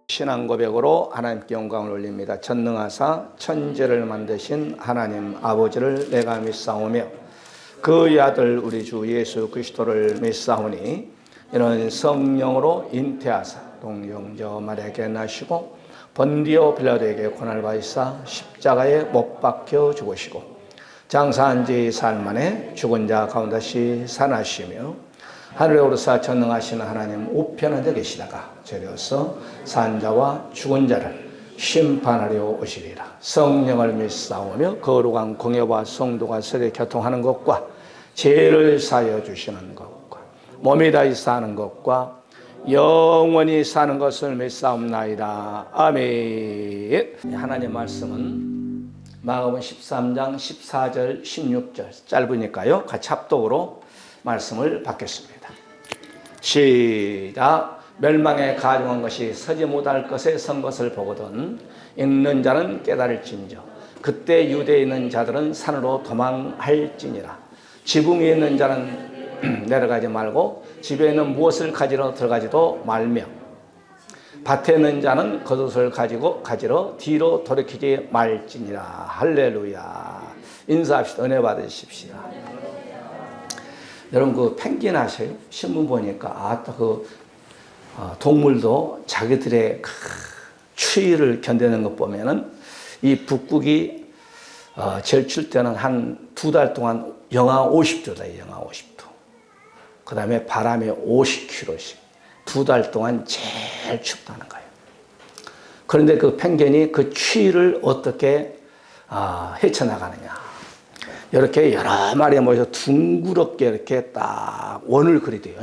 신앙 고백으로 하나님께 영광을 올립니다. 전능하사 천지를 만드신 하나님 아버지를 내가 믿사오며 그의 아들 우리 주 예수 그리스도를 믿사오니 이는 성령으로 잉태하사 동정녀 마리아에게 나시고 본디오 빌라도에게 고난을 받으사 십자가에 못 박혀 죽으시고 장사한 지 사흘 만에 죽은 자 가운데시 살아나시며 하늘에 오르사 전능하신 하나님 우편에 계시다가 저리어서 산 자와 죽은 자를 심판하려 오시리라. 성령을 믿사오며 거룩한 공예와 성도가 서로 교통하는 것과 죄를 사하여 주시는 것과 몸이 다시 사는 것과 영원히 사는 것을 믿사옵나이다. 아멘. 하나님의 말씀은 마가복음 13장 14절 16절 짧으니까요 같이 합독으로 말씀을 받겠습니다. 시작. 멸망에 가중한 것이 서지 못할 것에 선 것을 보거든 읽는 자는 깨달을진저 그때 유대에 있는 자들은 산으로 도망할지니라. 지붕 위에 있는 자는 내려가지 말고 집에 있는 무엇을 가지러 들어가지도 말며 밭에 있는 자는 겉옷을 가지러 뒤로 돌이키지 말지니라. 할렐루야. 인사합시다. 은혜 받으십시오. 여러분 그 펭귄 아세요? 신문 보니까 동물도 자기들의 추위를 견디는 것 보면은 이 북극이 제일 출 때는 한 2달 동안 영하 50도다. 영하 50도. 그 다음에 바람이 50km씩 2달 동안 제일 춥다는 거예요. 그런데 그 펭귄이 그 추위를 어떻게 헤쳐나가느냐. 이렇게 여러 마리에 모여서 둥그렇게 이렇게 딱 원을 그리대요.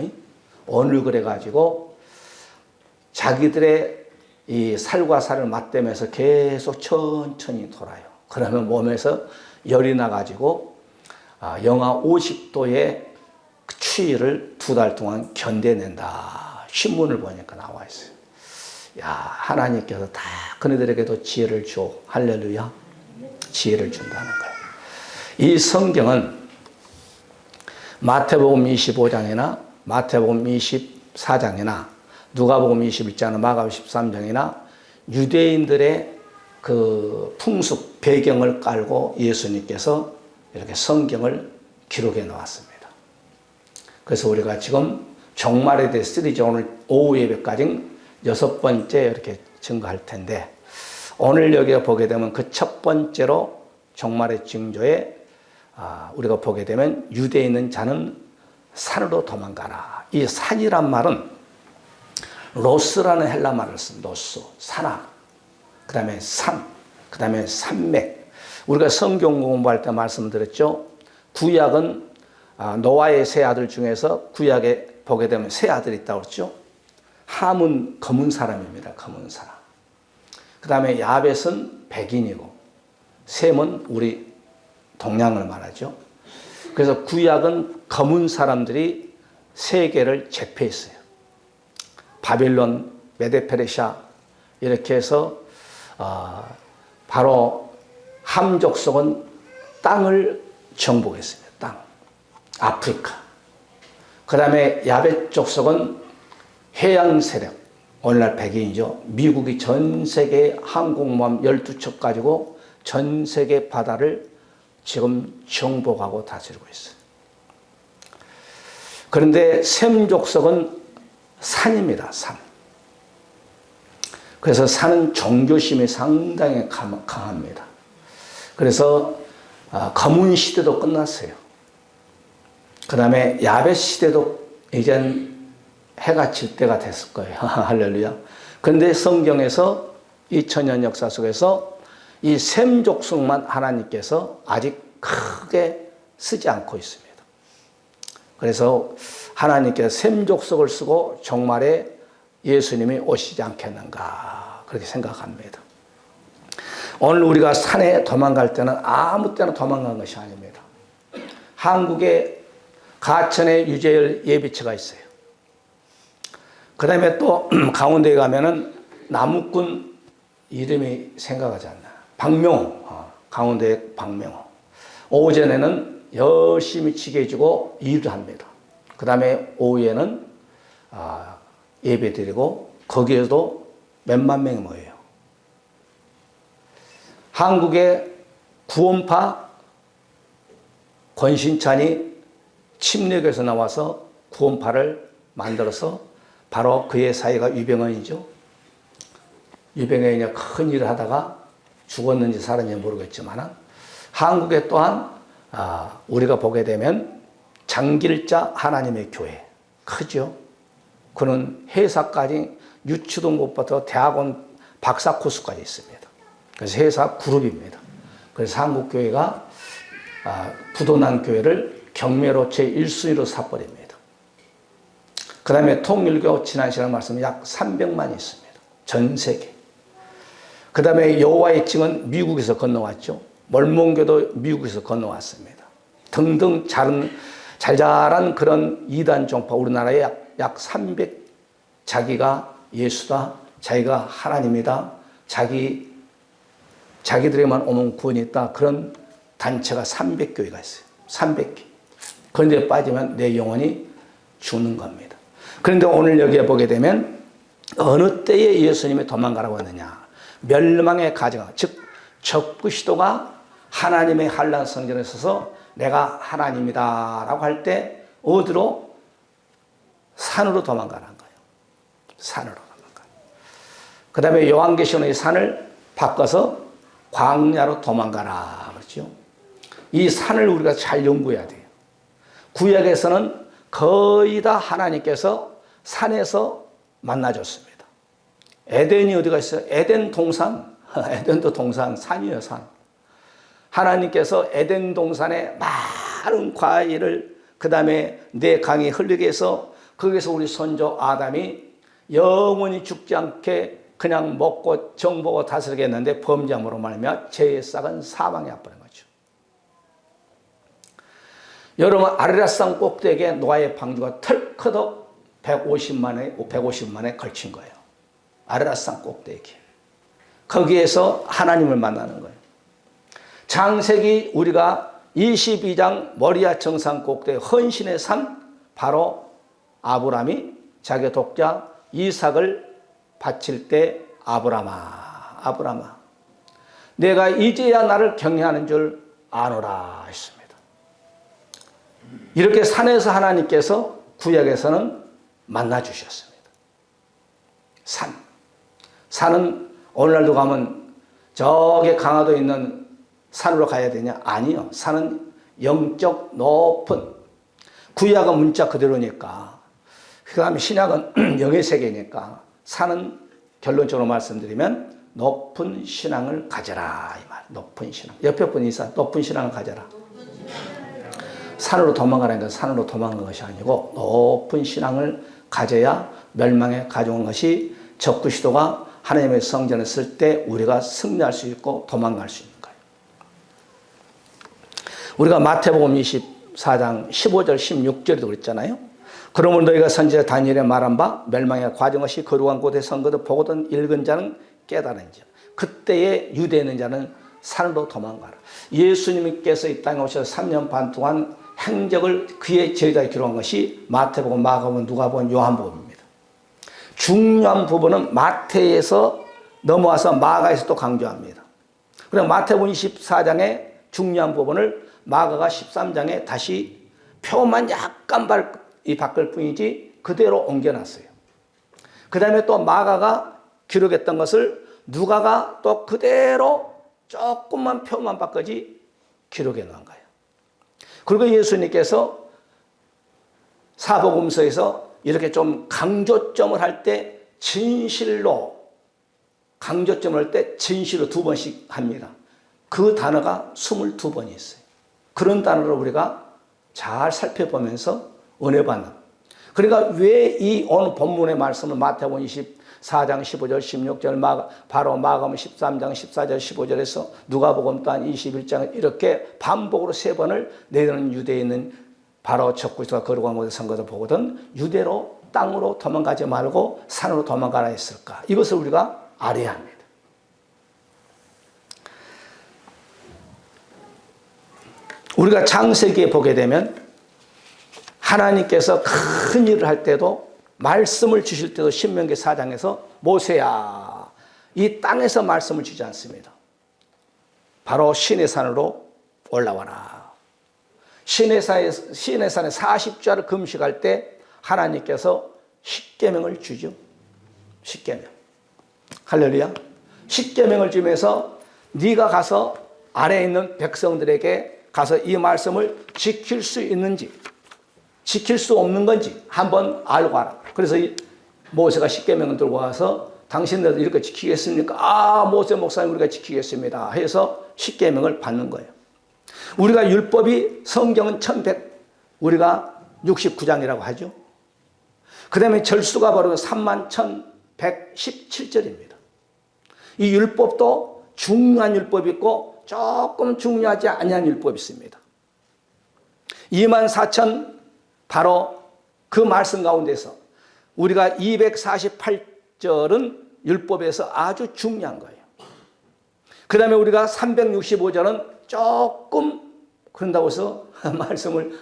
원을 그려가지고 자기들의 이 살과 살을 맞대면서 계속 천천히 돌아요. 그러면 몸에서 열이 나가지고 영하 50도의 추위를 2달 동안 견뎌낸다. 신문을 보니까 나와 있어요. 야, 하나님께서 다 그네들에게도 지혜를 줘. 할렐루야. 지혜를 준다는 거예요. 이 성경은 마태복음 25장이나 마태복음 24장이나 누가복음 21장이나 마가복음 13장이나 유대인들의 그 풍습 배경을 깔고 예수님께서 이렇게 성경을 기록해 놓았습니다. 그래서 우리가 지금 종말에 대해 시리즈 오늘 오후 예배까지 6번째 이렇게 증거할 텐데 오늘 여기에 보게 되면 그 첫 번째로 종말의 징조에 우리가 보게 되면 유대에 있는 자는 산으로 도망가라. 이 산이란 말은 로스라는 헬라 말을 씁니다. 로스, 산악, 그 다음에 산, 그 다음에 산맥. 우리가 성경 공부할 때 말씀드렸죠. 구약은 노아의 세 아들 중에서 구약에 보게 되면 세 아들이 있다고 그랬죠. 함은 검은 사람입니다. 검은 사람. 그 다음에 야벳은 백인이고 셈은 우리 동양을 말하죠. 그래서 구약은 검은 사람들이 세계를 제패했어요. 바빌론, 메데페르시아 이렇게 해서 바로 함 족속은 땅을 정복했습니다. 땅. 아프리카. 그 다음에 야벳 족속은 해양 세력. 오늘날 백인이죠. 미국이 전 세계 항공모함 12척 가지고 전 세계 바다를 지금 정복하고 다스리고 있어요. 그런데 셈 족속은 산입니다. 산. 그래서 산은 종교심이 상당히 강합니다. 그래서 검은 시대도 끝났어요. 그 다음에 야벳 시대도 이젠 해가 질 때가 됐을 거예요. 할렐루야. 그런데 성경에서 2000년 역사 속에서 이 셈 족속만 하나님께서 아직 크게 쓰지 않고 있습니다. 그래서 하나님께서 셈 족속을 쓰고 종말에 예수님이 오시지 않겠는가 그렇게 생각합니다. 오늘 우리가 산에 도망갈 때는 아무 때나 도망간 것이 아닙니다. 한국에 가천에 유재열 예비처가 있어요. 그 다음에 또 강원도에 가면은 나무꾼 이름이 생각하지 않나. 박명호, 강원도의 박명호. 오전에는 열심히 지게 해주고 일을 합니다. 그 다음에 오후에는 예배드리고 거기에도 몇만 명이 모여요. 한국의 구원파 권신찬이 침례교에서 나와서 구원파를 만들어서 바로 그의 사이가 유병헌이죠. 유병헌이 큰 일을 하다가 죽었는지 살았는지 모르겠지만 한국에 또한 우리가 보게 되면 장길자 하나님의 교회 크죠. 그는 회사까지 유치동부부터 대학원 박사 코스까지 있습니다. 그래서 회사 그룹입니다. 그래서 한국교회가 부도난 교회를 경매로 제1순위로 사버립니다. 그 다음에 통일교 지난 시간에 말씀 약 300만이 있습니다. 전 세계. 그 다음에 여호와의 증은 미국에서 건너왔죠. mormon교도 미국에서 건너왔습니다. 등등 잘 자란 그런 이단 종파 우리나라에 약 300 자기가 예수다, 자기가 하나님이다, 자기들에게만 오면 구원이 있다 그런 단체가 300교회가 있어요. 300개. 그런데 빠지면 내 영혼이 죽는 겁니다. 그런데 오늘 여기에 보게 되면 어느 때에 예수님이 도망가라고 했느냐. 멸망의 가정, 즉 적그리스도가 하나님의 한란 성전에 서서 내가 하나님이다 라고 할 때 어디로? 산으로 도망가라는 거예요. 산으로 도망가. 그 다음에 요한계시록의 산을 바꿔서 광야로 도망가라 그렇죠. 이 산을 우리가 잘 연구해야 돼요. 구약에서는 거의 다 하나님께서 산에서 만나줬습니다. 에덴이 어디가 있어요? 에덴 동산. 에덴도 동산, 산이에요, 산. 하나님께서 에덴 동산에 많은 과일을 그 다음에 내 강이 흘리게 해서 거기서 우리 선조 아담이 영원히 죽지 않게 그냥 먹고 정보고 다스리게 했는데 범죄함으로 말하면 죄의 싹은 사망에 앞버린 거죠. 여러분 아라랏산 꼭대기에 노아의 방주가 털커덕 150만에 걸친 거예요. 아라랏산 꼭대기. 거기에서 하나님을 만나는 거예요. 창세기 우리가 22장 머리아 정상 꼭대기 헌신의 산 바로 아브라함이 자기 독자 이삭을 바칠 때 아브라함아 내가 이제야 나를 경외하는 줄 아노라 했습니다. 이렇게 산에서 하나님께서 구약에서는 만나 주셨습니다. 산은 오늘날도 가면 저기 강화도에 있는 산으로 가야 되냐? 아니요. 산은 영적 높은 구약은 문자 그대로니까 그 다음에 신약은 영의 세계니까 산은 결론적으로 말씀드리면 높은 신앙을 가져라 이 말. 높은 신앙. 옆에 분이 있어. 높은 신앙을 가져라. 산으로 도망가라는 건 산으로 도망간 것이 아니고 높은 신앙을 가져야 멸망에 가져온 것이 적그리스도가 하나님의 성전을 쓸 때 우리가 승리할 수 있고 도망갈 수 있는 거예요. 우리가 마태복음 24장 15절 16절에도 그랬잖아요. 그러므로 너희가 선지자 다니엘에 말한 바 멸망의 과정 없이 거룩한 곳에 선거도 보거든 읽은 자는 깨달은지라. 그때에 유대에 있는 자는 산으로 도망가라. 예수님께서 이 땅에 오셔서 3년 반 동안 행적을 그의 제자에 기록한 것이 마태복음, 마가복음, 누가복음, 요한복음입니다. 중요한 부분은 마태에서 넘어와서 마가에서 또 강조합니다. 그리고 마태복음 24장의 중요한 부분을 마가가 13장에 다시 표만 약간 바꿀 뿐이지 그대로 옮겨놨어요. 그 다음에 또 마가가 기록했던 것을 누가가 또 그대로 조금만 표만 바꾸지 기록해 놓은 거예요. 그리고 예수님께서 사복음서에서 이렇게 좀 강조점을 할 때 진실로 강조점을 할 때 진실로 2번씩 합니다. 그 단어가 22번이 있어요. 그런 단어를 우리가 잘 살펴보면서 은혜 받는. 그러니까 왜 이 오늘 본문의 말씀을 마태복음 24장 15절 16절 바로 마가복음 13장 14절 15절에서 누가복음 또한 21장 이렇게 반복으로 3번을 너희는 유대에 있는 바로 적그리스도가 거룩한 곳에 선거도 보거든 유대로 땅으로 도망가지 말고 산으로 도망가라 했을까? 이것을 우리가 알아야 합니다. 우리가 창세기에 보게 되면 하나님께서 큰 일을 할 때도 말씀을 주실 때도 신명기 4장에서 모세야 이 땅에서 말씀을 주지 않습니다. 바로 시내산으로 올라와라. 시내산에 40주야를 금식할 때 하나님께서 십계명을 주죠. 십계명. 할렐루야. 십계명을 주면서 네가 가서 아래에 있는 백성들에게 가서 이 말씀을 지킬 수 있는지 지킬 수 없는 건지 한번 알고 와라. 그래서 모세가 십계명을 들고 와서 당신들도 이렇게 지키겠습니까? 아, 모세 목사님 우리가 지키겠습니다 해서 십계명을 받는 거예요. 우리가 율법이 성경은 1100 우리가 69장이라고 하죠. 그 다음에 절수가 바로 31,117절입니다. 이 율법도 중요한 율법이 있고 조금 중요하지 아니한 율법이 있습니다. 24,000 바로 그 말씀 가운데서 우리가 248절은 율법에서 아주 중요한 거예요. 그 다음에 우리가 365절은 조금 그런다고 해서 말씀을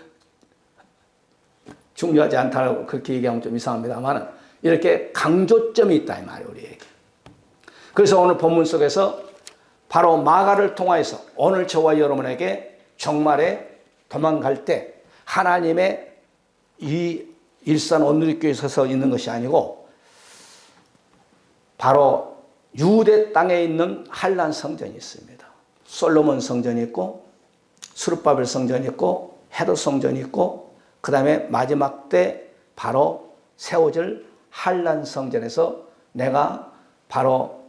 중요하지 않다고 그렇게 얘기하면 좀 이상합니다만 이렇게 강조점이 있다 이 말이에요 우리에게. 그래서 오늘 본문 속에서 바로 마가를 통하여서 오늘 저와 여러분에게 종말에 도망갈 때 하나님의 이 일산 온누리교회에 서서 있는 것이 아니고 바로 유대 땅에 있는 한란 성전이 있습니다. 솔로몬 성전이 있고 스룹바벨 성전이 있고 헤롯 성전이 있고 그 다음에 마지막 때 바로 세워질 한란 성전에서 내가 바로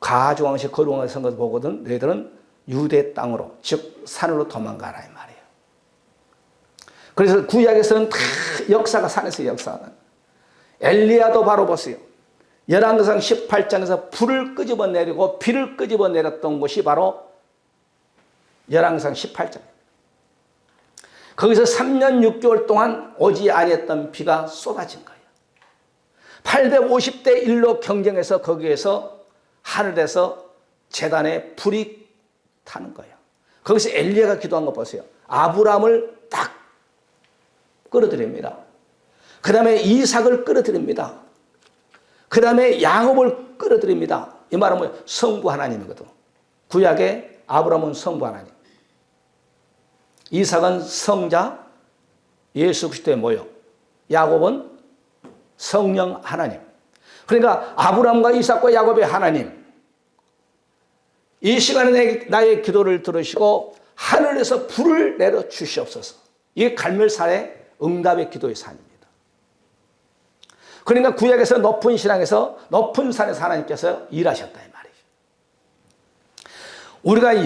가중왕실 거룩왕을 선거 보거든 너희들은 유대 땅으로 즉 산으로 도망가라 이 말이에요. 그래서 구약에서는 다 역사가 산에서 역사하는 엘리야도 바로 보세요. 열왕기상 18장에서 불을 끄집어 내리고 비를 끄집어 내렸던 곳이 바로 열왕기상 18장. 거기서 3년 6개월 동안 오지 아니했던 비가 쏟아진 거예요. 850대 1로 경쟁해서 거기에서 하늘에서 제단에 불이 타는 거예요. 거기서 엘리야가 기도한 거 보세요. 아브라함을 딱 끌어들입니다. 그 다음에 이삭을 끌어들입니다. 그 다음에 야곱을 끌어들입니다. 이 말은 뭐예요? 성부 하나님이거든. 구약의 아브라함은 성부 하나님. 이삭은 성자 예수 그리스도의 모형. 야곱은 성령 하나님. 그러니까 아브라함과 이삭과 야곱의 하나님. 이 시간에 나의 기도를 들으시고 하늘에서 불을 내려 주시옵소서. 이게 갈멜산의 응답의 기도의 산입니다. 그러니까 구약에서 높은 신앙에서 높은 산에서 하나님께서 일하셨다 이 말이죠. 우리가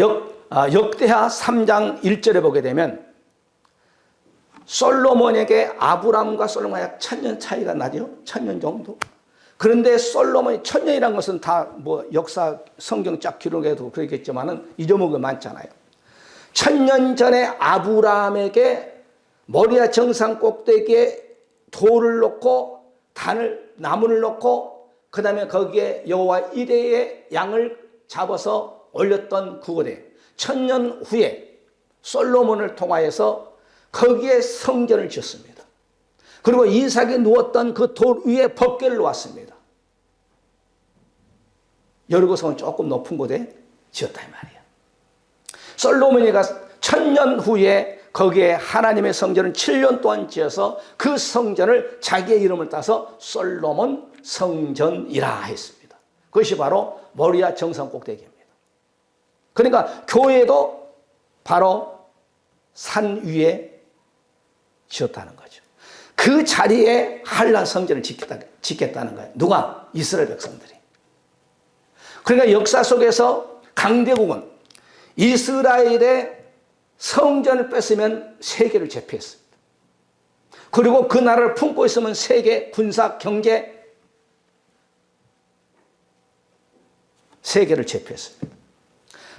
역대하 3장 1절에 보게 되면 솔로몬에게 아브라함과 솔로몬이 약 1000년 차이가 나죠. 1000년 정도. 그런데 솔로몬이 1000년이라는 것은 다 뭐 역사 성경 쫙 기록해도 그렇겠지만은 잊어먹은 게 많잖아요. 1000년 전에 아브라함에게 모리아 정상 꼭대기에 돌을 놓고 나무를 놓고 그 다음에 거기에 여호와 1회의 양을 잡아서 올렸던 그곳에 1000년 후에 솔로몬을 통하여서 거기에 성전을 지었습니다. 그리고 이삭이 누웠던 그 돌 위에 법궤를 놓았습니다. 여리고성은 조금 높은 곳에 지었다 이 말이에요. 솔로몬이가 1000년 후에 거기에 하나님의 성전을 7년 동안 지어서 그 성전을 자기의 이름을 따서 솔로몬 성전이라 했습니다. 그것이 바로 모리아 정상 꼭대기입니다. 그러니까 교회도 바로 산 위에 지었다는 거죠. 그 자리에 한란 성전을 짓겠다는 거예요. 누가? 이스라엘 백성들이. 그러니까 역사 속에서 강대국은 이스라엘의 성전을 뺐으면 세계를 제패했습니다. 그리고 그 나라를 품고 있으면 세계 군사 경제 세계를 제패했습니다.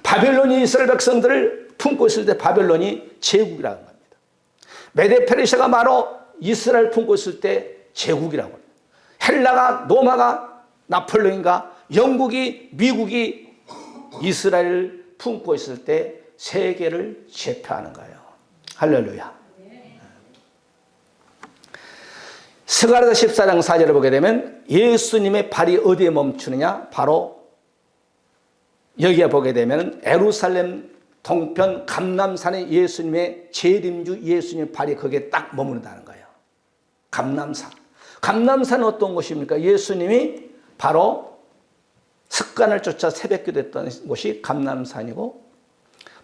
바벨론이 이스라엘 백성들을 품고 있을 때 바벨론이 제국이라는 겁니다. 메데 페르시아가 바로 이스라엘 품고 있을 때 제국이라고 합니다. 헬라가 로마가 나폴레옹과 영국이 미국이 이스라엘을 품고 있을 때 세계를 제패하는 거예요. 할렐루야. 스가랴서 14장 4절을 보게 되면 예수님의 발이 어디에 멈추느냐? 바로 여기에 보게 되면 예루살렘 동편 감람산에 예수님의 재림주 예수님의 발이 거기에 딱 머무른다는 거예요. 감람산. 감람산은 어떤 곳입니까? 예수님이 바로 습관을 쫓아 새벽기도했던 곳이 감람산이고,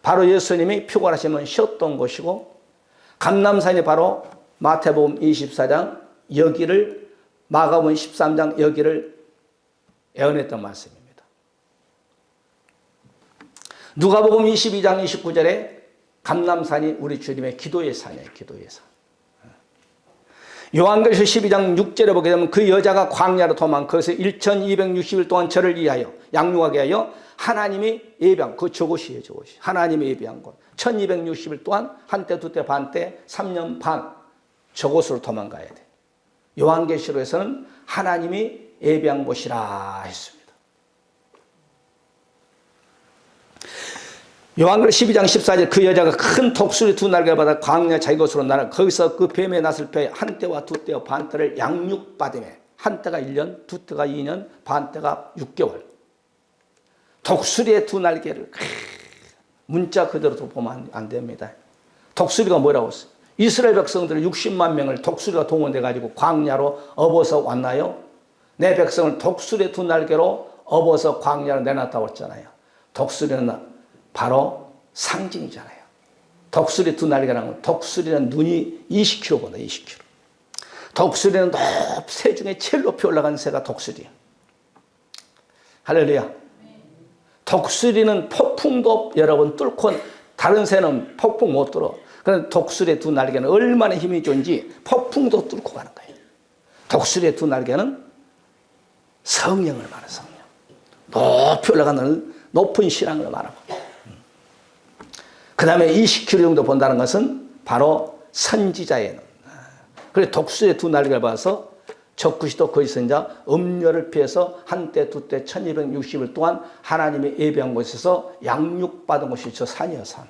바로 예수님이 피곤하시면 쉬었던 곳이고, 감람산이 바로 마태복음 24장 여기를, 마가복음 13장 여기를 예언했던 말씀입니다. 누가복음 22장 29절에 감람산이 우리 주님의 기도의 산이에요. 기도의 산. 요한계시록 12장 6절에 보게 되면 그 여자가 광야로 도망, 거기서 1260일 동안 저를 위하여 양육하게 하여 하나님이 예비한, 그 저곳이에요. 저곳이 하나님이 예비한 곳. 1260일 동안 한때 두때 반때 3년 반 저곳으로 도망가야 돼. 요한계시록에서는 하나님이 예비한 곳이라 했습니다. 요한계시록 12장 14절 그 여자가 큰 독수리 두 날개를 받아 광야 자기 곳으로 나라, 거기서 그 뱀의 낫을 펴 한때와 두때와 반때를 양육받으매, 한때가 1년, 두때가 2년, 반때가 6개월. 독수리의 두 날개를, 문자 그대로 보면 안 됩니다. 독수리가 뭐라고 했어요? 이스라엘 백성들을 60만 명을 독수리가 동원돼 가지고 광야로 업어서 왔나요? 내 백성을 독수리의 두 날개로 업어서 광야로 내놨다고 했잖아요. 독수리는 바로 상징이잖아요. 독수리 두 날개라는 건, 독수리는 눈이 20km보다 20km. 독수리는 새 중에 제일 높이 올라간 새가 독수리야. 할렐루야. 독수리는 폭풍도 여러분 뚫고, 다른 새는 폭풍 못 뚫어. 그런데 독수리의 두 날개는 얼마나 힘이 좋은지 폭풍도 뚫고 가는 거예요. 독수리의 두 날개는 성령을 말하는 성령. 높이 올라가는 높은 신앙을 말하고. 그 다음에 20km 정도 본다는 것은 바로 선지자의 눈. 그래서 독수리의 두 날개를 봐서 적그리스도 거기서 이제 음료를 피해서 한때 두때 1260일 동안 하나님의 예배한 곳에서 양육받은 곳이 저 산이요, 산.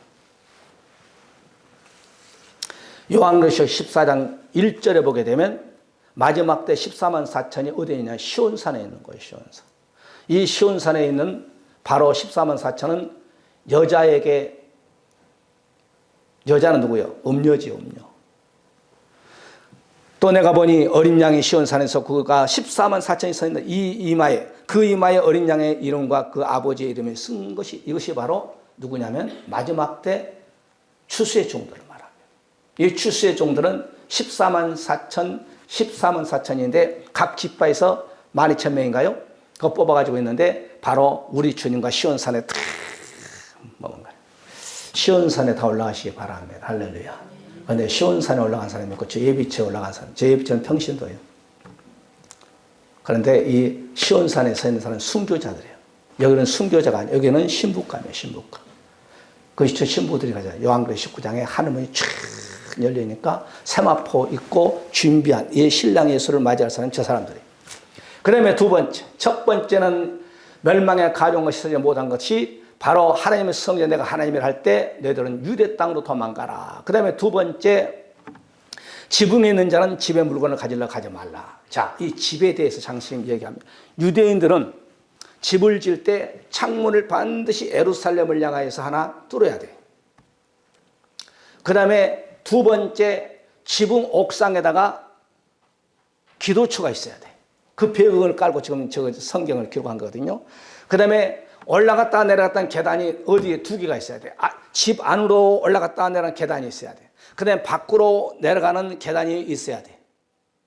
요한계시록 14장 1절에 보게 되면 마지막 때 14만 4천이 어디에 있냐? 시온산에 있는 거예요. 시온산. 이 시온산에 있는 바로 14만 4천은 여자에게, 여자는 누구예요? 음녀지요, 음녀. 또 내가 보니 어린 양이 시온산에서 그가 14만 4천이 서 있는 이 이마에, 그 이마에 어린 양의 이름과 그 아버지의 이름을 쓴 것이, 이것이 바로 누구냐면 마지막 때 추수의 종들을 말합니다. 이 추수의 종들은 14만 4천인데 각 지파에서 12,000명인가요? 그거 뽑아가지고 있는데 바로 우리 주님과 시온산에 탁 뭔가요? 시온산에 다 올라가시기 바랍니다. 할렐루야. 그런데 시온산에 올라간 사람이 있고 저 예비처에 올라간 사람, 저 예비처는 평신도예요. 그런데 이 시온산에 서 있는 사람은 순교자들이에요. 여기는 순교자가 아니에요. 여기는 신부감이에요. 신부감. 그것이 저 신부들이 가잖아요. 요한계시록 19장에 하늘문이 쫙 열리니까 세마포 입고 준비한 이 신랑 예수를 맞이할 사람이 저 사람들이에요. 그 다음에 두 번째, 첫 번째는 멸망의 가져온 것이 서지 못한 것이 바로 하나님의 성전, 내가 하나님을 할 때 너희들은 유대 땅으로 도망가라. 그 다음에 두 번째, 지붕에 있는 자는 집에 물건을 가지려 가지 말라. 자, 이 집에 대해서 장sim 얘기합니다. 유대인들은 집을 지을 때 창문을 반드시 예루살렘을 향하여서 하나 뚫어야 돼. 그 다음에 두 번째, 지붕 옥상에다가 기도처가 있어야 돼. 그 배경을 깔고 지금 저 성경을 기록한 거거든요. 그 다음에 올라갔다 내려갔다 계단이 어디에 두 개가 있어야 돼. 집 안으로 올라갔다 내려가는 계단이 있어야 돼. 그 다음에 밖으로 내려가는 계단이 있어야 돼.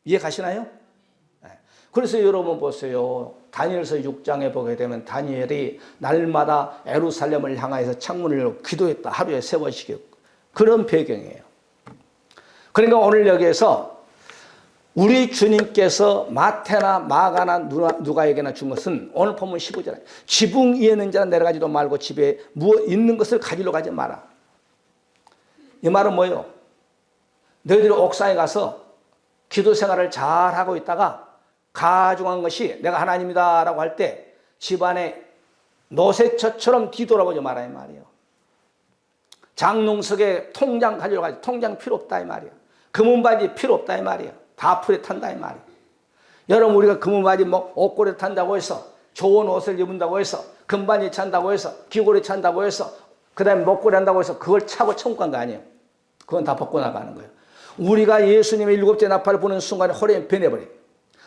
이해 가시나요? 네. 그래서 여러분 보세요. 다니엘서 6장에 보게 되면 다니엘이 날마다 예루살렘을 향하여서 창문을 열고 기도했다. 하루에 3번씩. 그런 배경이에요. 그러니까 오늘 여기에서 우리 주님께서 마태나 마가나 누가에게나 준 것은 오늘 본문 15절에 지붕 위에 있는 자는 내려가지도 말고 집에 있는 것을 가지러 가지 마라. 이 말은 뭐예요? 너희들이 옥상에 가서 기도 생활을 잘하고 있다가 가중한 것이 내가 하나님이다 라고 할 때 집안에 노새처처럼 뒤돌아보지 마라 이 말이에요. 장롱석에 통장 가지러 가지, 통장 필요 없다 이 말이에요. 금은바지 필요 없다 이 말이에요. 다 풀에 탄다 이 말이에요. 여러분 우리가 금은바지 뭐 옷걸이 탄다고 해서 좋은 옷을 입는다고 해서 금반이 찬다고 해서 귀걸이 찬다고 해서 그 다음에 목걸이 한다고 해서 그걸 차고 천국 간 거 아니에요. 그건 다 벗고 나가는 거예요. 우리가 예수님의 일곱째 나팔을 부는 순간에 허리에 변해버려요.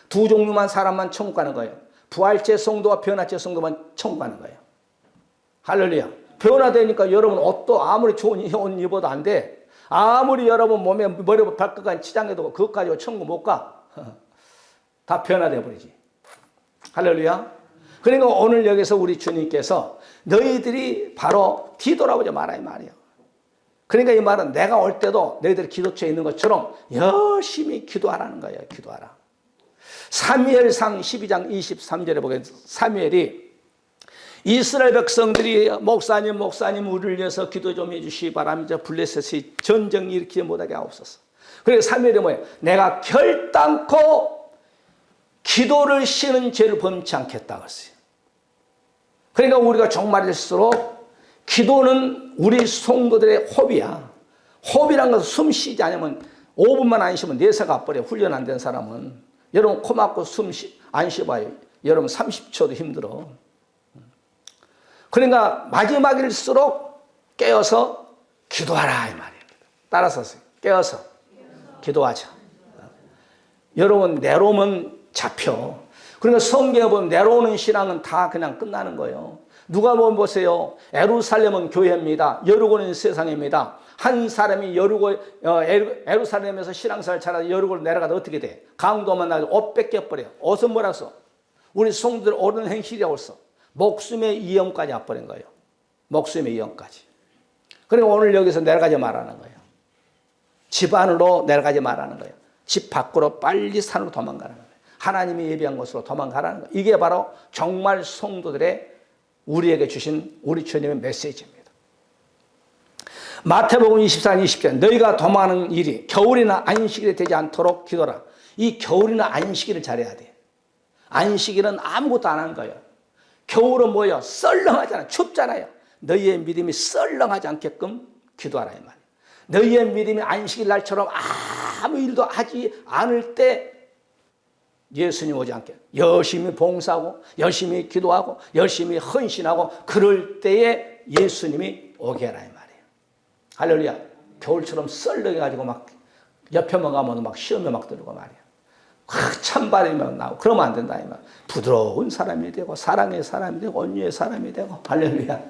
두 종류만 사람만 천국 가는 거예요. 부활체 성도와 변화체 성도만 천국 가는 거예요. 할렐루야. 변화되니까 여러분 옷도 아무리 좋은 옷 입어도 안 돼. 아무리 여러분 몸에 머리부터 발끝까지 치장해도 그것 가지고 천국 못 가. 다 변화돼 버리지. 할렐루야. 그러니까 오늘 여기서 우리 주님께서 너희들이 바로 뒤돌아보지 마라 이 말이에요. 그러니까 이 말은 내가 올 때도 너희들이 기도처에 있는 것처럼 열심히 기도하라는 거예요. 기도하라. 사무엘상 12장 23절에 보게 사무엘이 이스라엘 백성들이 목사님 우리를 위해서 기도 좀 해주시기 바랍니다. 블레셋이 전쟁 일으키지 못하게 하옵소서. 그래서 사무엘이 뭐예요? 내가 결단코 기도를 쉬는 죄를 범치 않겠다고 했어요. 그러니까 우리가 종말일수록 기도는 우리 성도들의 호비야. 호비란 것은 숨 쉬지 않으면 5분만 안 쉬면 뇌사 가버려. 훈련 안 된 사람은. 여러분 코 막고 안 쉬어봐요. 여러분 30초도 힘들어. 그러니까 마지막일수록 깨어서 기도하라 이 말이에요. 따라서 깨어서 기도하자. 여러분 내로우면 잡혀. 그러니까 성경에 보면 내려오는 신앙은 다 그냥 끝나는 거예요. 누가 보면 보세요. 예루살렘은 교회입니다. 여리고는 세상입니다. 한 사람이 예루살렘에서 신앙생활 잘하다 여리고로 내려가다 어떻게 돼? 강도만 나서 옷 뺏겨버려. 옷은 뭐라고 써? 우리 성도들 옳은 행실이라고 써. 목숨의 위험까지 와버린 거예요. 목숨의 위험까지. 그러니까 오늘 여기서 내려가지 말라는 거예요. 집 안으로 내려가지 말라는 거예요. 집 밖으로 빨리 산으로 도망가라는 거예요. 하나님이 예비한 곳으로 도망가라는 거예요. 이게 바로 정말 성도들의 우리에게 주신 우리 주님의 메시지입니다. 마태복음 24장 20절 너희가 도망하는 일이 겨울이나 안식일이 되지 않도록 기도하라. 이 겨울이나 안식일을 잘해야 돼. 안식일은 아무것도 안 하는 거예요. 겨울은 뭐예요? 썰렁하잖아요. 춥잖아요. 너희의 믿음이 썰렁하지 않게끔 기도하라 이 말이에요. 너희의 믿음이 안식일 날처럼 아무 일도 하지 않을 때 예수님 오지 않게 열심히 봉사하고 열심히 기도하고 열심히 헌신하고 그럴 때에 예수님이 오게 하라 이 말이에요. 할렐루야. 겨울처럼 썰렁해가지고 막 옆에만 가면 막 시험에 막 들고 말이에요. 찬바람이 나오고 그러면 안 된다 이 말. 부드러운 사람이 되고 사랑의 사람이 되고 온유의 사람이 되고 할렐루야.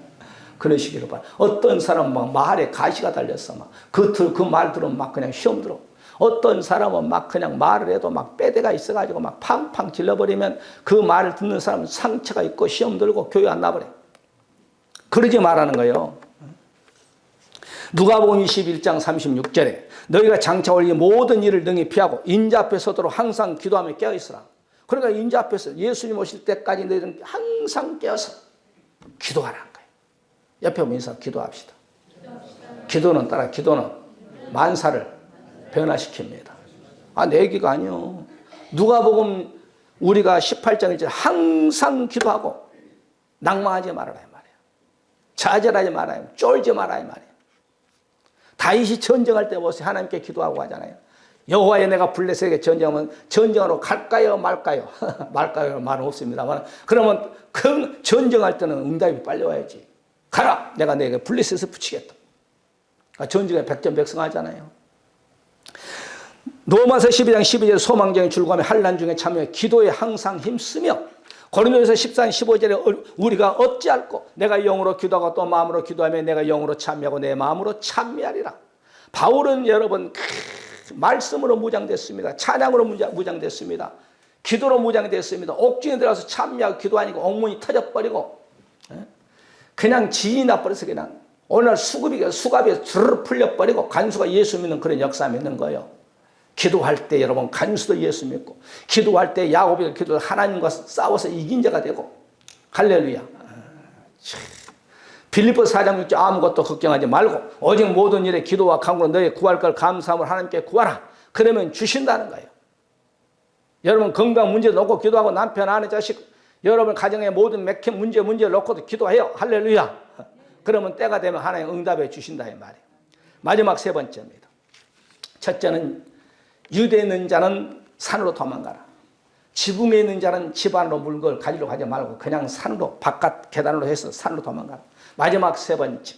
그러시기를 바라. 어떤 사람은 막 말에 가시가 달렸어. 막 그 말 들으면 막 그냥 시험 들어. 어떤 사람은 막 그냥 말을 해도 막 빼대가 있어가지고 막 팡팡 질러버리면 그 말을 듣는 사람은 상처가 있고 시험 들고 교회 안 나버려. 그러지 말라는 거예요. 누가복음 21장 36절에 너희가 장차 올 이 모든 일을 능히 피하고 인자 앞에 서도록 항상 기도하며 깨어있으라. 그러니까 인자 앞에서 예수님 오실 때까지 너희들은 항상 깨어서 기도하라는 거예요. 옆에 보면서 기도합시다. 기도는 따라 기도는 만사를 변화시킵니다. 내 얘기가 아니요. 누가복음 우리가 18장 1절 항상 기도하고 낭망하지 말아라 이 말이에요. 좌절하지 말아요. 쫄지 말아요 이 말이에요. 다윗이 전쟁할 때 보세요. 하나님께 기도하고 하잖아요. 여호와의 내가 블레셋에게 전쟁하면 전쟁하러 갈까요 말까요? 말까요 말은 없습니다만 그러면 그 전쟁할 때는 응답이 빨리 와야지. 가라 내가 너에게 블레셋을 붙이겠다. 전쟁에 백전백승하잖아요. 로마서 12장 12절에 소망정에 출구하며 환난 중에 참여해 기도에 항상 힘쓰며 고린도전서 14장 15절에 우리가 어찌할꼬 내가 영으로 기도하고 또 마음으로 기도하며 내가 영으로 참여하고 내 마음으로 참여하리라. 바울은 여러분 말씀으로 무장됐습니다. 찬양으로 무장됐습니다. 기도로 무장됐습니다. 옥중에 들어가서 참여하고 기도하니까 옥문이 터져버리고 그냥 지인이 나버려서 그냥 오늘 수갑이 주르르 풀려버리고 간수가 예수 믿는 그런 역사 믿는 거예요. 기도할 때 여러분 간수도 예수 믿고 기도할 때 야곱이 기도 하나님과 싸워서 이긴 자가 되고 할렐루야. 빌립보서 4장 6절 아무것도 걱정하지 말고 오직 모든 일에 기도와 간구로 너희 구할 걸 감사함을 하나님께 구하라. 그러면 주신다는 거예요. 여러분 건강 문제 놓고 기도하고 남편 아내 자식 여러분 가정의 모든 맥힌 문제를 놓고도 기도해요. 할렐루야. 그러면 때가 되면 하나님 응답해 주신다 이 말이에요. 마지막 세 번째입니다. 첫째는 유대에 있는 자는 산으로 도망가라. 지붕에 있는 자는 집 안으로 물건 가지러 가지 말고 그냥 산으로 바깥 계단으로 해서 산으로 도망가라. 마지막 세 번째,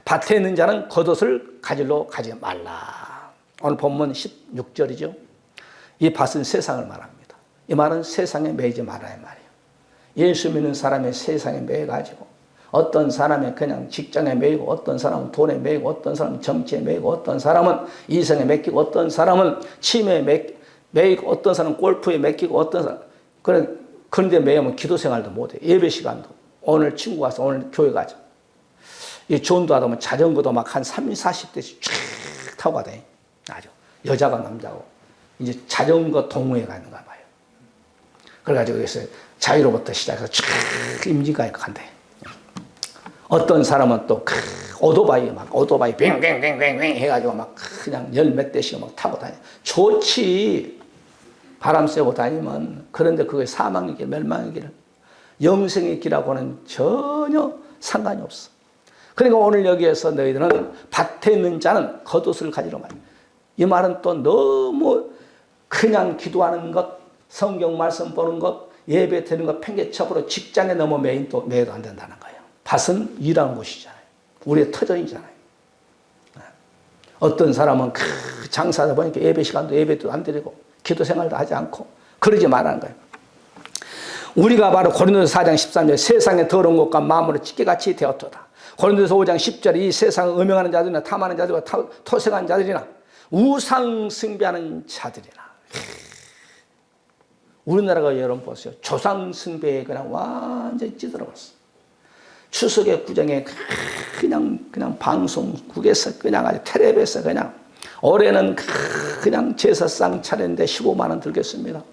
밭에 있는 자는 겉옷을 가지러 가지 말라. 오늘 본문 16절이죠. 이 밭은 세상을 말합니다. 이 말은 세상에 매이지 말아야 말이에요. 예수 믿는 사람의 세상에 매여가지고 어떤 사람은 그냥 직장에 매이고 어떤 사람은 돈에 매이고 어떤 사람은 정치에 매이고 어떤 사람은 이성에 맡기고 어떤 사람은 취미에 매이고 어떤 사람은 골프에 맡기고 어떤 사람 그런데 매이면 기도 생활도 못해. 예배 시간도 오늘 친구 가서 오늘 교회 가자. 이 존도 하다 보면 자전거도 막 한 30, 40대씩 쫙 타고 가대. 아주 여자가 남자고 이제 자전거 동호회 가는가 봐요. 그래가지고 여기서 자유로부터 시작해서 쫙 임진까지 간대. 어떤 사람은 또 오토바이 뱅뱅뱅뱅뱅 해가지고 막 그냥 열 몇 대씩 막 타고 다녀. 좋지. 바람 쐬고 다니면. 그런데 그게 사망의 길, 멸망의 길, 영생의 길하고는 전혀 상관이 없어. 그러니까 오늘 여기에서 너희들은 밭에 있는 자는 겉옷을 가지러 말이야. 이 말은 또 너무 그냥 기도하는 것, 성경 말씀 보는 것, 예배 드리는 것 팽개쳐버려 직장에 너무 매여도 안 된다는 거예요. 밭은 일하는 곳이잖아요. 우리의 터전이잖아요. 어떤 사람은 장사하다 보니까 예배 시간도 예배도 안 드리고 기도 생활도 하지 않고 그러지 말라는 거예요. 우리가 바로 고린도서 4장 13절 세상의 더러운 것과 마음으로 찢기같이 되었도다. 고린도서 5장 10절 이 세상을 음행하는 자들이나 탐하는 자들과 토색하는 자들이나 우상 숭배하는 자들이나. 우리나라가 여러분 보세요. 조상 숭배에 그냥 완전히 찌들어갔어. 추석의 구정에 그냥 방송국에서 그냥 아주 텔레비에서 그냥 올해는 그냥 제사상 차례인데 15만 원 들겠습니다.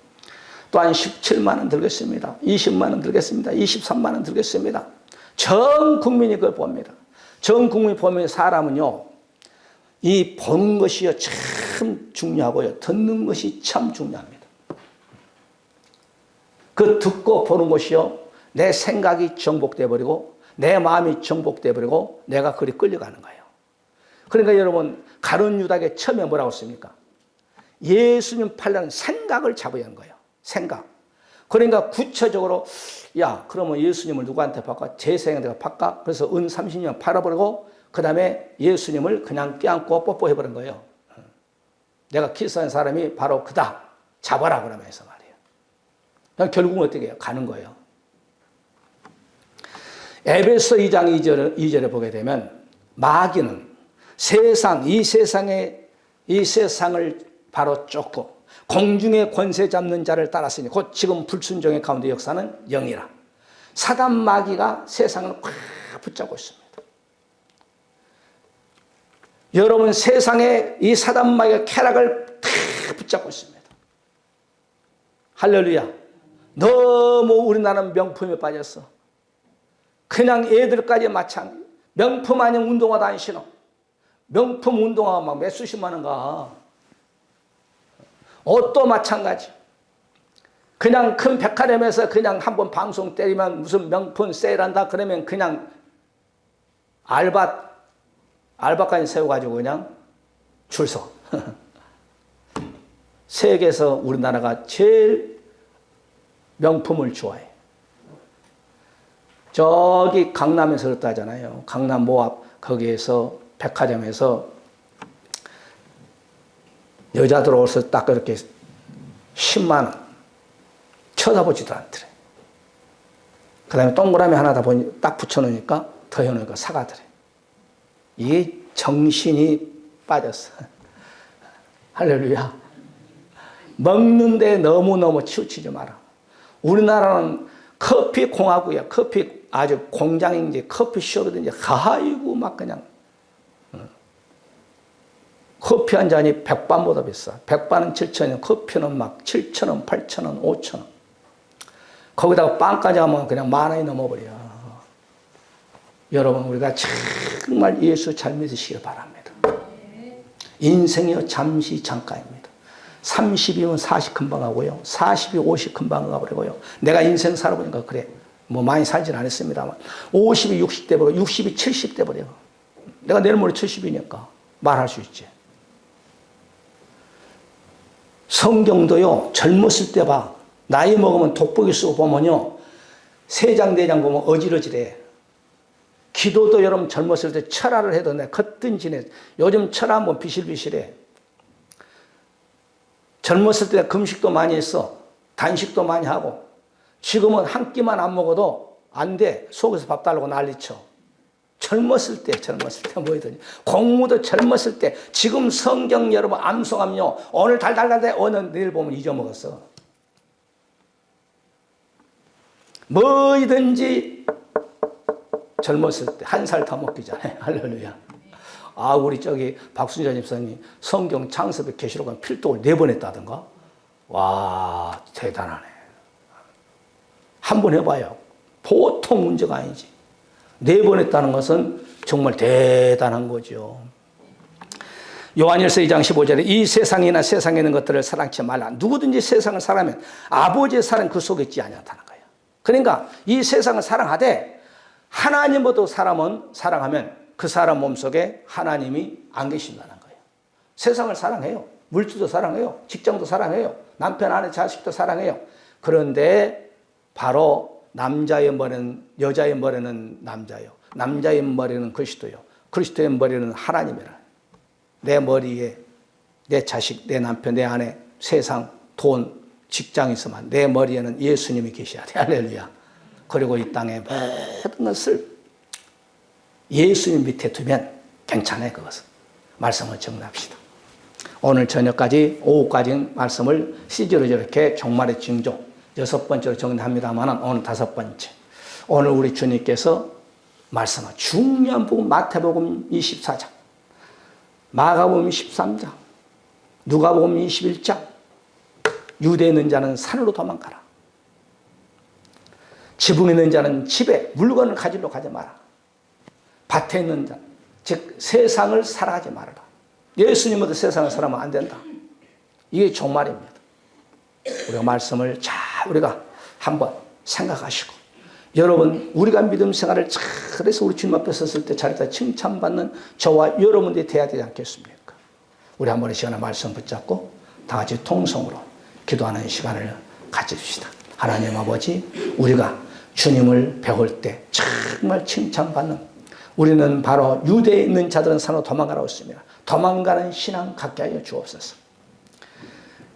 또한 17만 원 들겠습니다. 20만 원 들겠습니다. 23만 원 들겠습니다. 전 국민이 그걸 봅니다. 전 국민이 보면 사람은요, 이 보는 것이요 참 중요하고요, 듣는 것이 참 중요합니다. 그 듣고 보는 것이요, 내 생각이 정복돼 버리고 내 마음이 정복돼 버리고 내가 그리 끌려가는 거예요. 그러니까 여러분 가룟 유다에게 처음에 뭐라고 했습니까? 예수님 팔려는 생각을 잡아야 하는 거예요. 생각. 그러니까 구체적으로 야 그러면 예수님을 누구한테 팔까? 제 생각에 팔까? 그래서 은 30년 팔아버리고 그 다음에 예수님을 그냥 껴안고 뽀뽀해버린 거예요. 내가 키스한 사람이 바로 그다. 잡아라 그러면서 말이에요. 결국은 어떻게 해요? 가는 거예요. 에베소 2장 2절에 보게 되면 마귀는 이 세상을 바로 쫓고 공중의 권세 잡는 자를 따랐으니 곧 지금 불순종의 가운데 역사는 영이라. 사단 마귀가 세상을 꽉 붙잡고 있습니다. 여러분 세상에 이 사단 마귀가 쾌락을 탁 붙잡고 있습니다. 할렐루야. 너무 우리나라는 명품에 빠졌어. 그냥 애들까지 마찬가지. 명품 아닌 운동화도 안 신어. 명품 운동화 막 몇 수십만 원 가. 옷도 마찬가지. 그냥 큰 백화점에서 그냥 한번 방송 때리면 무슨 명품 세일한다 그러면 그냥 알바까지 세워가지고 그냥 줄 서. 세계에서 우리나라가 제일 명품을 좋아해. 저기 강남에서 그렇다 하잖아요. 강남 모압 거기에서 백화점에서 여자들 옷을 딱 그렇게 10만 원 쳐다보지도 않더래. 그 다음에 동그라미 하나 딱 붙여놓으니까 더 해놓으니까 사가더래. 이게 정신이 빠졌어. 할렐루야. 먹는데 너무너무 치우치지 마라. 우리나라는 커피 공화국이야. 커피 아주 공장인지 커피숍이든지 아이고 막 그냥 커피 한 잔이 백반보다 비싸. 백반은 7,000원, 커피는 막 7,000원, 8,000원, 5,000원. 거기다가 빵까지 하면 그냥 10,000원이 넘어버려. 여러분 우리가 정말 예수 잘 믿으시길 바랍니다. 인생이요 잠시 잠깐입니다. 30이면 40 금방 하고요. 40이 50 금방 가버리고요. 내가 인생 살아보니까 그래. 뭐 많이 살진 않았습니다만 50이 60대 버리고 60이 70대 버려. 내가 내일 모레 70이니까 말할 수 있지. 성경도요, 젊었을 때 봐. 나이 먹으면 돋보기 쓰고 보면요, 세 장, 네 장 보면 어질어질해. 기도도 여러분 젊었을 때 철야를 해도 내 걷든 지내. 요즘 철야 한번 비실비실해. 젊었을 때 금식도 많이 했어. 단식도 많이 하고. 지금은 한 끼만 안 먹어도 안 돼. 속에서 밥 달라고 난리쳐. 젊었을 때 뭐이더니. 공부도 젊었을 때. 지금 성경 여러분 암송하면요, 오늘 달달달달 어느 내일 보면 잊어먹었어. 뭐이든지 젊었을 때 한 살 더 먹기 전에. 할렐루야. 아, 우리 저기 박순자 집사님 성경 창세기 계시록은 필독을 4번 했다던가. 와, 대단하네. 한번 해봐요. 보통 문제가 아니지. 4번 했다는 것은 정말 대단한 거죠. 요한일서 2장 15절에 이 세상이나 세상에 있는 것들을 사랑치 말라. 누구든지 세상을 사랑하면 아버지의 사랑 그 속에 있지 아니하다는 거예요. 그러니까 이 세상을 사랑하되 하나님보다 사람은 사랑하면 그 사람 몸속에 하나님이 안 계신다는 거예요. 세상을 사랑해요. 물질도 사랑해요. 직장도 사랑해요. 남편, 아내, 자식도 사랑해요. 그런데 바로 남자의 머리는, 여자의 머리는 남자요. 남자의 머리는 그리스도요. 그리스도의 머리는 하나님이라. 내 머리에 내 자식, 내 남편, 내 아내, 세상, 돈, 직장이 있으면 내 머리에는 예수님이 계셔야 돼. 할렐루야. 그리고 이 땅의 모든 것을 예수님 밑에 두면 괜찮아요. 그것은. 말씀을 정리합시다. 오늘 저녁까지 오후까지 말씀을 시리즈로 이렇게 종말의 징조 6번째로 정리합니다만 오늘 5번째. 오늘 우리 주님께서 말씀한 중요한 부분 마태복음 24장, 마가복음 13장, 누가복음 21장. 유대에 있는 자는 산으로 도망가라. 지붕에 있는 자는 집에 물건을 가지러 가지 마라. 밭에 있는 자, 즉 세상을 살아가지 말아라. 예수님으로 세상을 살아가면 안 된다. 이게 종말입니다. 우리가 말씀을 잘 우리가 한번 생각하시고, 여러분 우리가 믿음 생활을 잘해서 우리 주님 앞에 섰을 때 잘했다 칭찬받는 저와 여러분들이 돼야 되지 않겠습니까? 우리 한번 이 시간에 말씀 붙잡고 다 같이 통성으로 기도하는 시간을 가져줍시다. 하나님 아버지, 우리가 주님을 배울 때 정말 칭찬받는, 우리는 바로 유대에 있는 자들은 산으로 도망가라고 했습니다. 도망가는 신앙 갖게 하여 주옵소서.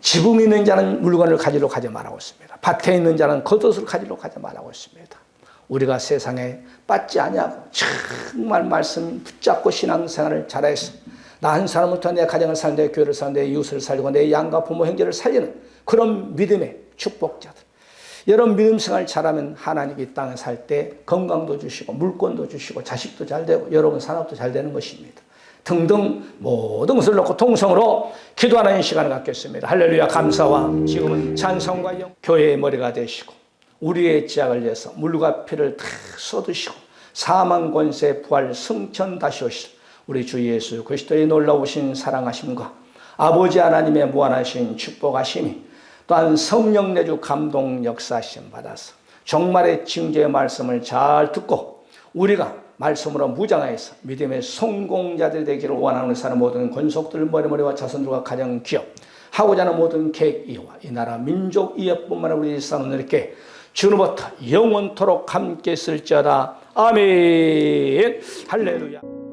지붕에 있는 자는 물건을 가지러 가지 말라고 했습니다. 밭에 있는 자는 겉옷을 가지러 가지 말라고 했습니다. 우리가 세상에 빠지지 아니하고 정말 말씀 붙잡고 신앙생활을 잘해서 나 한 사람부터 내 가정을 살고 내 교회를 살고 내 이웃을 살리고 내 양가 부모 형제를 살리는 그런 믿음의 축복자들. 여러분 믿음 생활 잘하면 하나님이 이 땅에 살 때 건강도 주시고 물건도 주시고 자식도 잘 되고 여러분 산업도 잘 되는 것입니다. 등등 모든 것을 놓고 통성으로 기도하는 시간을 갖겠습니다. 할렐루야. 감사와 지금은 찬송과 영 교회의 머리가 되시고 우리의 지약을 위해서 물과 피를 다 쏟으시고 사망 권세 부활 승천 다시 오실 우리 주 예수 그리스도의 놀라우신 사랑하심과 아버지 하나님의 무한하신 축복하심이 또한 성령 내주 감동 역사하심 받아서 종말의 징조의 말씀을 잘 듣고 우리가 말씀으로 무장하여서 믿음의 성공자들이 되기를 원하는 사람 모든 권속들 머리머리와 자손들과 가정 기업 하고자 하는 모든 계획 이와 이 나라 민족 이해뿐만 아니라 우리 일상은 주로부터 영원토록 함께 있을지어다. 아멘. 할렐루야.